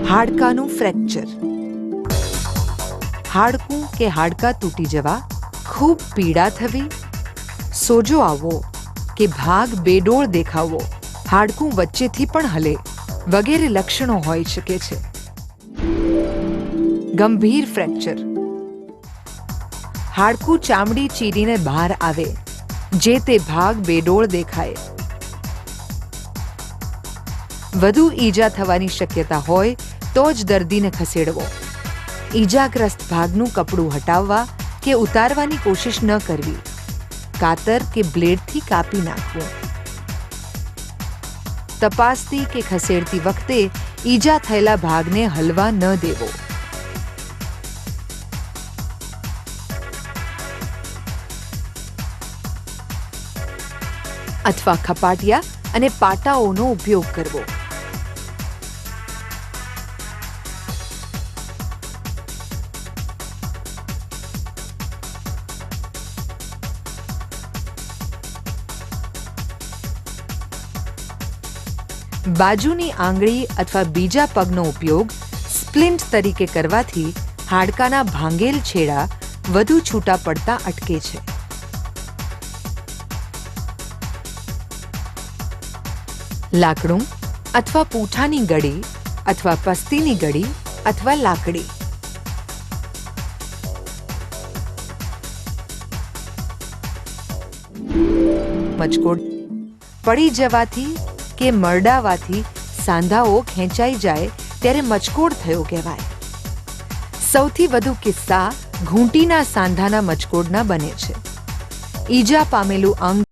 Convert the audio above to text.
હાડકાનું fracture. હાડકું કે હાડકાં તૂટી જવા, ખૂબ પીડા થવી, સોજો આવવો કે ભાગ બેડોળ દેખાવો, હાડકું વચ્ચેથી પણ હલે વગેરે લક્ષણો હોઈ શકે છે. ગંભીર ફ્રેક્ચર. હાડકું ચામડી ચીરીને બહાર આવે, જે તે ભાગ બેડોળ દેખાય. વધુ ઈજા થવાની શક્યતા હોય તો જ દર્દીને ખસેડવો. ઈજાગ્રસ્ત ભાગનું કપડું હટાવવા કે ઉતારવાની કોશિશ ન કરવી. કાતર કે બ્લેડથી કાપી નાખવું. તપાસતી કે ખસેડતી વખતે ઈજા થયેલા ભાગને હલવા ન દેવો. અથવા ખપાટિયા અને પાટાઓનો ઉપયોગ કરવો. બાજુની આંગળી અથવા બીજા પગનો ઉપયોગ સ્પ્લિન્ટ તરીકે કરવાથી હાડકાના ભાંગેલ છેડા વધુ છૂટા પડતા અટકે છે. લાકડું અથવા પૂંઠાની ગળી અથવા પસ્તીની ગળી અથવા લાકડી. મચકોડ. પડી જવાથી કે મરડાવાથી સાંધાઓ ખેંચાઈ જાય ત્યારે મચકોડ થયો કહેવાય. સૌથી વધુ કિસ્સા ઘૂંટીના સાંધાના મચકોડના બને છે. ઈજા પામેલું અંગ